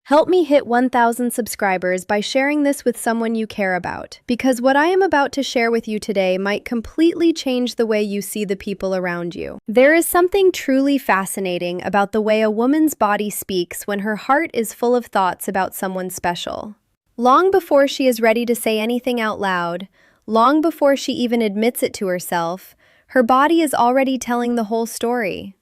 Help me hit 1,000 subscribers by sharing this with someone you care about, because what I am about to share with you today might completely change the way you see the people around you. There is something truly fascinating about the way a woman's body speaks when her heart is full of thoughts about someone special. Long before she is ready to say anything out loud, long before she even admits it to herself, her body is already telling the whole story.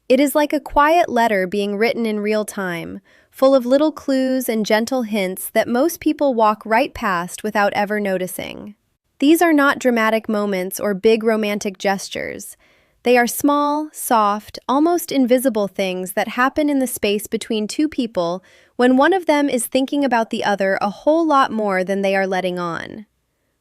It is like a quiet letter being written in real time, full of little clues and gentle hints that most people walk right past without ever noticing. These are not dramatic moments or big romantic gestures. They are small, soft, almost invisible things that happen in the space between two people when one of them is thinking about the other a whole lot more than they are letting on.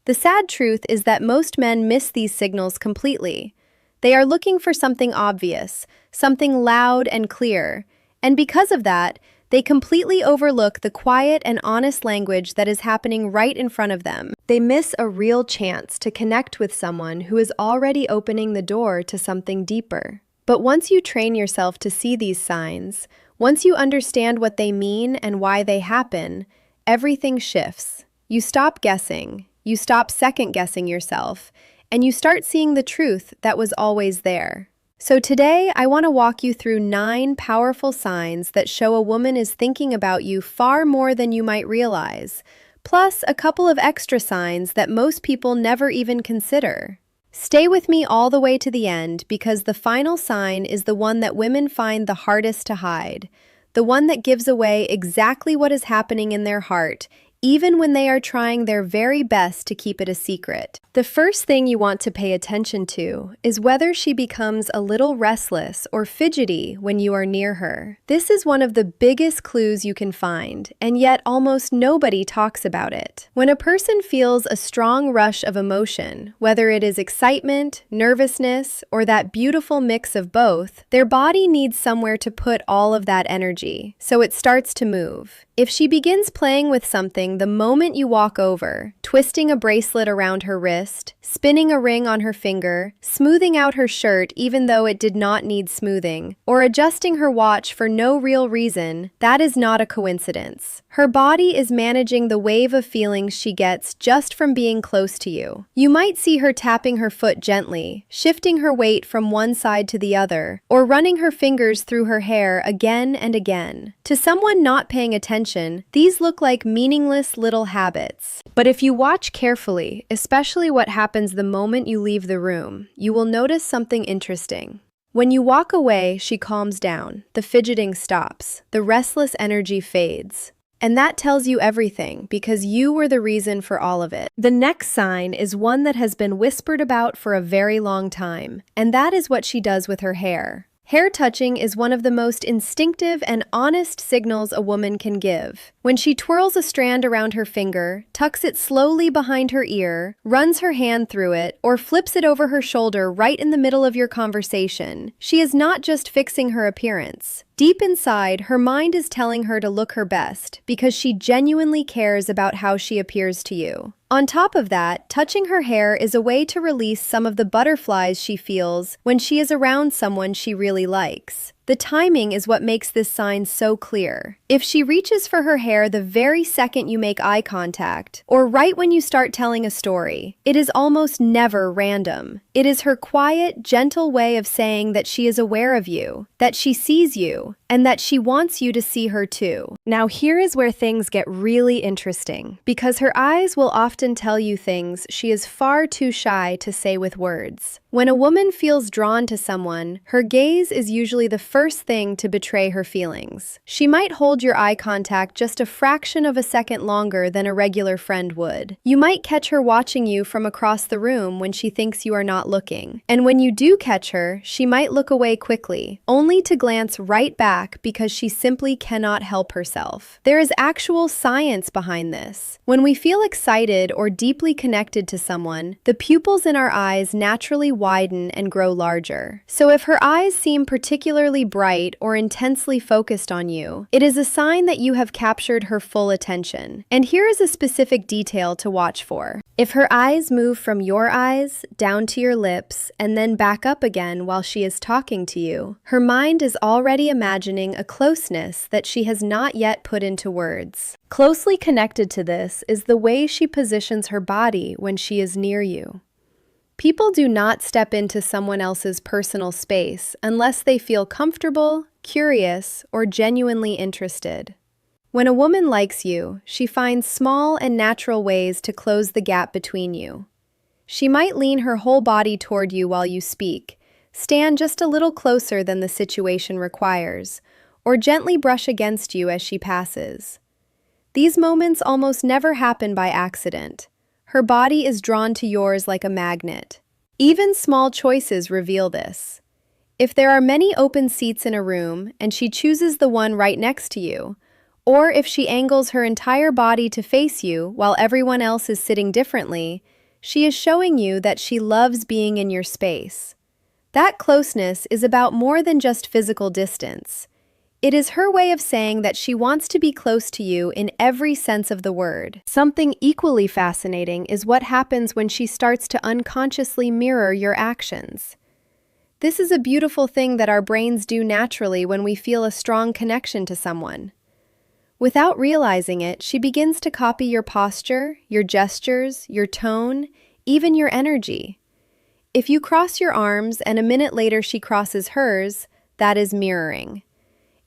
The sad truth is that most men miss these signals completely. They are looking for something obvious, something loud and clear, and because of that, they completely overlook the quiet and honest language that is happening right in front of them. They miss a real chance to connect with someone who is already opening the door to something deeper. But once you train yourself to see these signs, once you understand what they mean and why they happen, everything shifts. You stop guessing, you stop second-guessing yourself, and you start seeing the truth that was always there. So today, I want to walk you through 9 powerful signs that show a woman is thinking about you far more than you might realize, plus a couple of extra signs that most people never even consider. Stay with me all the way to the end because the final sign is the one that women find the hardest to hide, the one that gives away exactly what is happening in their heart, even when they are trying their very best to keep it a secret. The first thing you want to pay attention to is whether she becomes a little restless or fidgety when you are near her. This is one of the biggest clues you can find, and yet almost nobody talks about it. When a person feels a strong rush of emotion, whether it is excitement, nervousness, or that beautiful mix of both, their body needs somewhere to put all of that energy, so it starts to move. If she begins playing with something the moment you walk over, twisting a bracelet around her wrist, spinning a ring on her finger, smoothing out her shirt even though it did not need smoothing, or adjusting her watch for no real reason, that is not a coincidence. Her body is managing the wave of feelings she gets just from being close to you. You might see her tapping her foot gently, shifting her weight from one side to the other, or running her fingers through her hair again and again. To someone not paying attention, these look like meaningless little habits. But if you watch carefully, especially what happens the moment you leave the room, you will notice something interesting. When you walk away, she calms down, the fidgeting stops, the restless energy fades. And that tells you everything because you were the reason for all of it. The next sign is one that has been whispered about for a very long time, and that is what she does with her hair. Hair touching is one of the most instinctive and honest signals a woman can give. When she twirls a strand around her finger, tucks it slowly behind her ear, runs her hand through it, or flips it over her shoulder right in the middle of your conversation, she is not just fixing her appearance. Deep inside, her mind is telling her to look her best because she genuinely cares about how she appears to you. On top of that, touching her hair is a way to release some of the butterflies she feels when she is around someone she really likes. The timing is what makes this sign so clear. If she reaches for her hair the very second you make eye contact, or right when you start telling a story, it is almost never random. It is her quiet, gentle way of saying that she is aware of you, that she sees you, and that she wants you to see her too. Now here is where things get really interesting, because her eyes will often tell you things she is far too shy to say with words. When a woman feels drawn to someone, her gaze is usually the first thing to betray her feelings. She might hold your eye contact just a fraction of a second longer than a regular friend would. You might catch her watching you from across the room when she thinks you are not looking. And when you do catch her, she might look away quickly, only to glance right back because she simply cannot help herself. There is actual science behind this. When we feel excited or deeply connected to someone, the pupils in our eyes naturally widen and grow larger. So if her eyes seem particularly bright or intensely focused on you, it is a sign that you have captured her full attention. And here is a specific detail to watch for. If her eyes move from your eyes down to your lips and then back up again while she is talking to you, her mind is already imagining a closeness that she has not yet put into words. Closely connected to this is the way she positions her body when she is near you. People do not step into someone else's personal space unless they feel comfortable, curious, or genuinely interested. When a woman likes you, she finds small and natural ways to close the gap between you. She might lean her whole body toward you while you speak, stand just a little closer than the situation requires, or gently brush against you as she passes. These moments almost never happen by accident. Her body is drawn to yours like a magnet. Even small choices reveal this. If there are many open seats in a room and she chooses the one right next to you, or if she angles her entire body to face you while everyone else is sitting differently, she is showing you that she loves being in your space. That closeness is about more than just physical distance. It is her way of saying that she wants to be close to you in every sense of the word. Something equally fascinating is what happens when she starts to unconsciously mirror your actions. This is a beautiful thing that our brains do naturally when we feel a strong connection to someone. Without realizing it, she begins to copy your posture, your gestures, your tone, even your energy. If you cross your arms and a minute later she crosses hers, that is mirroring.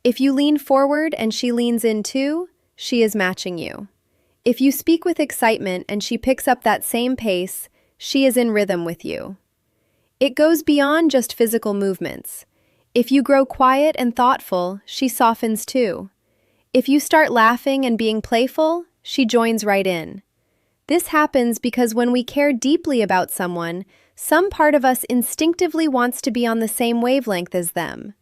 If you lean forward and she leans in too, she is matching you. If you speak with excitement and she picks up that same pace, she is in rhythm with you. It goes beyond just physical movements. If you grow quiet and thoughtful, she softens too. If you start laughing and being playful, she joins right in. This happens because when we care deeply about someone, some part of us instinctively wants to be on the same wavelength as them.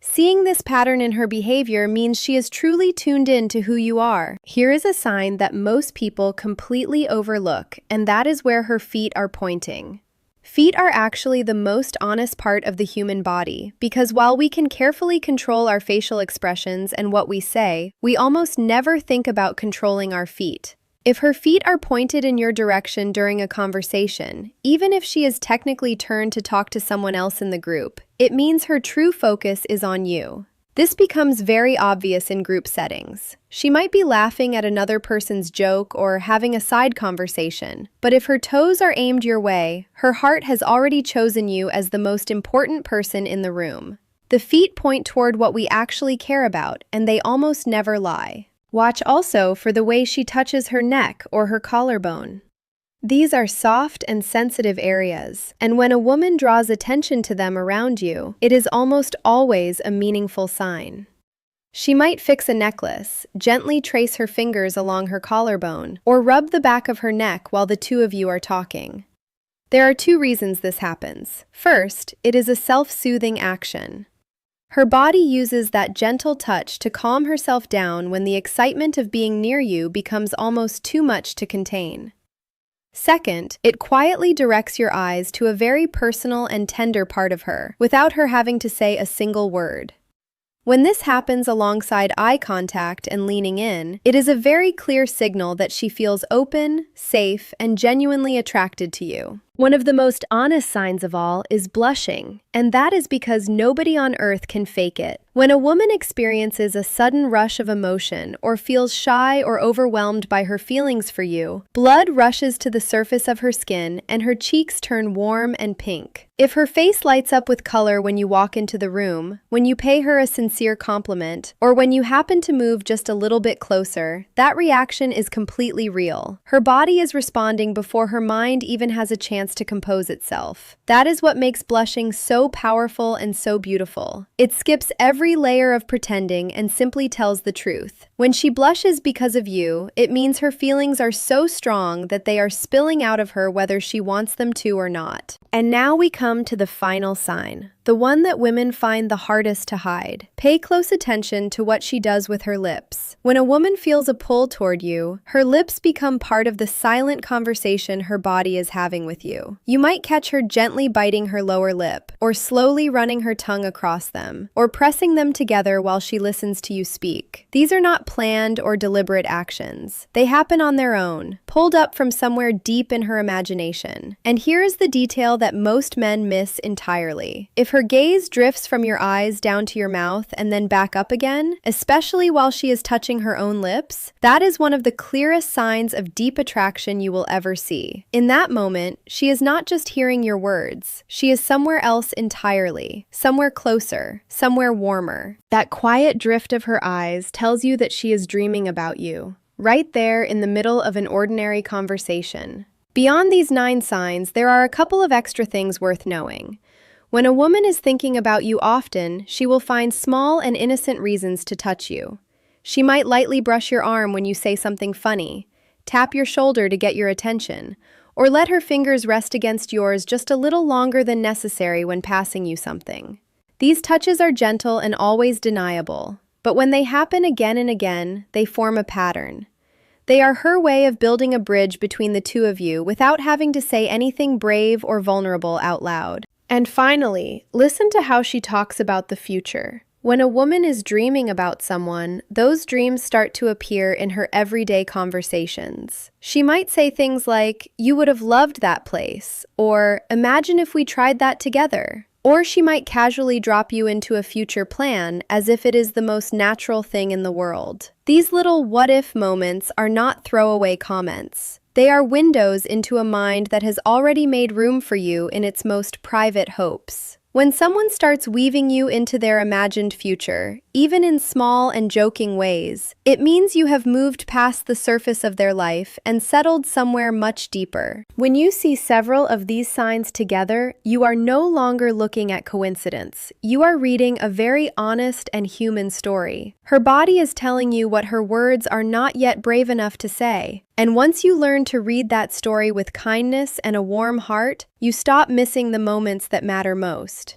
Seeing this pattern in her behavior means she is truly tuned in to who you are. Here is a sign that most people completely overlook, and that is where her feet are pointing. Feet are actually the most honest part of the human body, because while we can carefully control our facial expressions and what we say, we almost never think about controlling our feet. If her feet are pointed in your direction during a conversation, even if she is technically turned to talk to someone else in the group, it means her true focus is on you. This becomes very obvious in group settings. She might be laughing at another person's joke or having a side conversation, but if her toes are aimed your way, her heart has already chosen you as the most important person in the room. The feet point toward what we actually care about, and they almost never lie. Watch also for the way she touches her neck or her collarbone. These are soft and sensitive areas, and when a woman draws attention to them around you, it is almost always a meaningful sign. She might fix a necklace, gently trace her fingers along her collarbone, or rub the back of her neck while the two of you are talking. There are two reasons this happens. First, it is a self-soothing action. Her body uses that gentle touch to calm herself down when the excitement of being near you becomes almost too much to contain. Second, it quietly directs your eyes to a very personal and tender part of her, without her having to say a single word. When this happens alongside eye contact and leaning in, it is a very clear signal that she feels open, safe, and genuinely attracted to you. One of the most honest signs of all is blushing, and that is because nobody on earth can fake it. When a woman experiences a sudden rush of emotion or feels shy or overwhelmed by her feelings for you, blood rushes to the surface of her skin and her cheeks turn warm and pink. If her face lights up with color when you walk into the room, when you pay her a sincere compliment, or when you happen to move just a little bit closer, that reaction is completely real. Her body is responding before her mind even has a chance to compose itself. That is what makes blushing so powerful and so beautiful. It skips every layer of pretending and simply tells the truth. When she blushes because of you, it means her feelings are so strong that they are spilling out of her whether she wants them to or not. And now we come to the final sign, the one that women find the hardest to hide. Pay close attention to what she does with her lips. When a woman feels a pull toward you, her lips become part of the silent conversation her body is having with you. You might catch her gently biting her lower lip, or slowly running her tongue across them, or pressing them together while she listens to you speak. These are not planned or deliberate actions. They happen on their own, pulled up from somewhere deep in her imagination. And here is the detail that most men miss entirely. If her gaze drifts from your eyes down to your mouth and then back up again, especially while she is touching her own lips, that is one of the clearest signs of deep attraction you will ever see. In that moment, she is not just hearing your words. She is somewhere else entirely, somewhere closer, somewhere warmer. That quiet drift of her eyes tells you that she is dreaming about you, right there in the middle of an ordinary conversation. Beyond these 9 signs, there are a couple of extra things worth knowing. When a woman is thinking about you often, she will find small and innocent reasons to touch you. She might lightly brush your arm when you say something funny, tap your shoulder to get your attention, or let her fingers rest against yours just a little longer than necessary when passing you something. These touches are gentle and always deniable, but when they happen again and again, they form a pattern. They are her way of building a bridge between the two of you without having to say anything brave or vulnerable out loud. And finally, listen to how she talks about the future. When a woman is dreaming about someone, those dreams start to appear in her everyday conversations. She might say things like, "You would have loved that place," or "Imagine if we tried that together." Or she might casually drop you into a future plan as if it is the most natural thing in the world. These little what-if moments are not throwaway comments. They are windows into a mind that has already made room for you in its most private hopes. When someone starts weaving you into their imagined future, even in small and joking ways, it means you have moved past the surface of their life and settled somewhere much deeper. When you see several of these signs together, you are no longer looking at coincidence. You are reading a very honest and human story. Her body is telling you what her words are not yet brave enough to say. And once you learn to read that story with kindness and a warm heart, you stop missing the moments that matter most.